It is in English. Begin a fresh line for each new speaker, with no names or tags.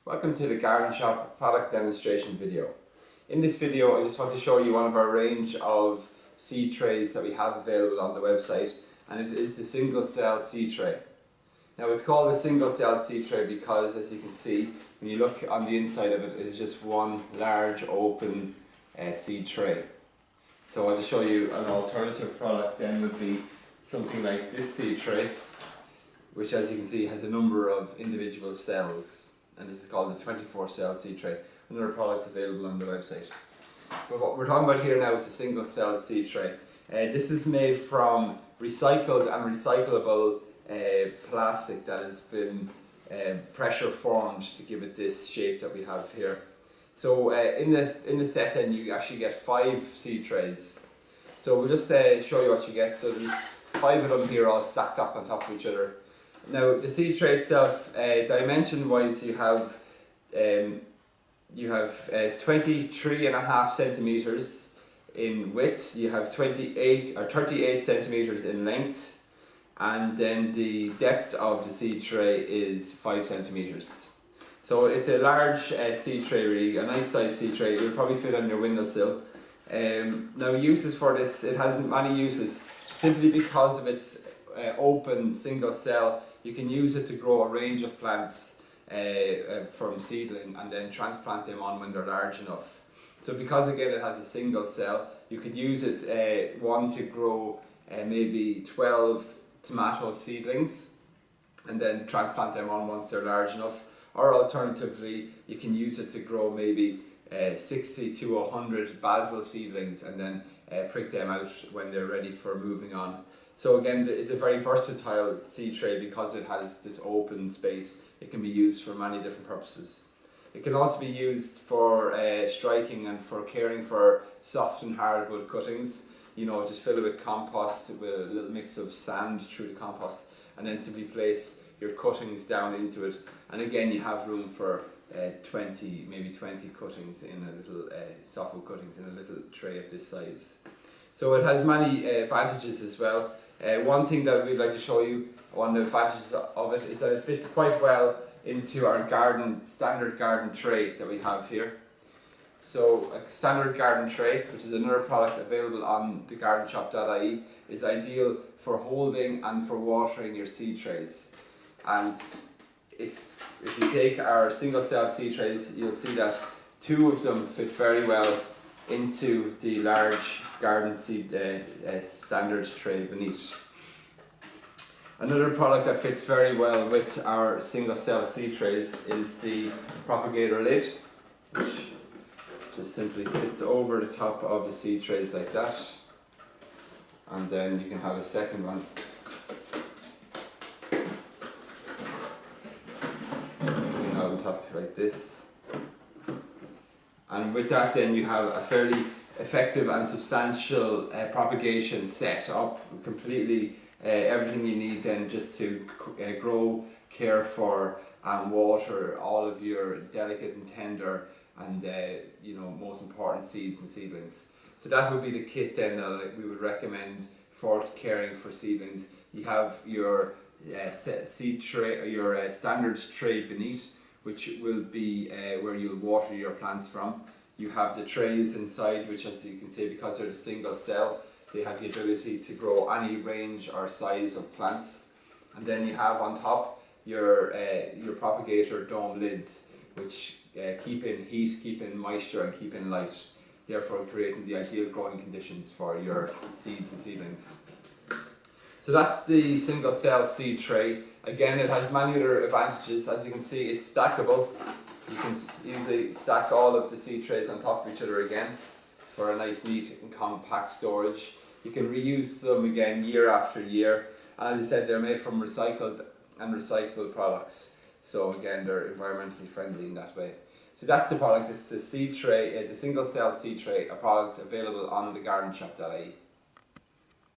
Welcome to the Garden Shop product demonstration video. In this video I just want to show you one of our range of seed trays that we have available on the website, and it is the single cell seed tray. Now it's called a single cell seed tray because, as you can see, when you look on the inside of it, it is just one large open seed tray. So I'll just show you an alternative product then would be something like this seed tray, which, as you can see, has a number of individual cells. And this is called the 24 cell seed tray, another product available on the website. But what we're talking about here now is the single cell seed tray. This is made from recycled and recyclable plastic that has been pressure formed to give it this shape that we have here. So in the set then you actually get 5 seed trays. So we'll just show you what you get. So there's 5 of them here all stacked up on top of each other. Now the seed tray itself, dimension wise, you have 23.5 centimeters in width, you have 28 or 38 centimeters in length, and then the depth of the seed tray is 5 centimeters. So it's a large seed tray, really, a nice size seed tray. It will probably fit on your windowsill. Now uses for this, it has many uses, simply because of its open single cell. You can use it to grow a range of plants from seedling and then transplant them on when they're large enough. So because again it has a single cell, you could use it to grow maybe 12 tomato seedlings and then transplant them on once they're large enough. Or alternatively, you can use it to grow maybe 60 to 100 basil seedlings and then prick them out when they're ready for moving on. So again, it's a very versatile seed tray because it has this open space. It can be used for many different purposes. It can also be used for striking and for caring for soft and hardwood cuttings. You know, just fill it with compost with a little mix of sand through the compost, and then simply place your cuttings down into it. And again, you have room for 20 cuttings in a little softwood cuttings in a little tray of this size. So it has many advantages as well. One thing that we'd like to show you, one of the advantages of it, is that it fits quite well into our standard garden tray that we have here. So a standard garden tray, which is another product available on thegardenshop.ie, is ideal for holding and for watering your seed trays. And if you take our single cell seed trays, you'll see that 2 of them fit very well into the large garden seed standard tray beneath. Another product that fits very well with our single cell seed trays is the propagator lid, which just simply sits over the top of the seed trays like that, and then you can have a second one. You can have on top like this. And with that then you have a fairly effective and substantial propagation set up, completely everything you need then just to grow, care for and water all of your delicate and tender and most important seeds and seedlings. So that would be the kit then that we would recommend for caring for seedlings. You have your seed tray, or your standard tray beneath, which will be where you'll water your plants from. You have the trays inside, which, as you can see, because they're a single cell, they have the ability to grow any range or size of plants. And then you have on top your propagator dome lids, which keep in heat, keep in moisture and keep in light, therefore creating the ideal growing conditions for your seeds and seedlings. So that's the single cell seed tray. Again, it has many other advantages. As you can see, it's stackable. You can easily stack all of the seed trays on top of each other again for a nice, neat and compact storage. You can reuse them again year after year. And as I said, they're made from recycled and recyclable products. So again, they're environmentally friendly in that way. So that's the product. It's the seed tray, the single cell seed tray, a product available on thegardenshop.ie.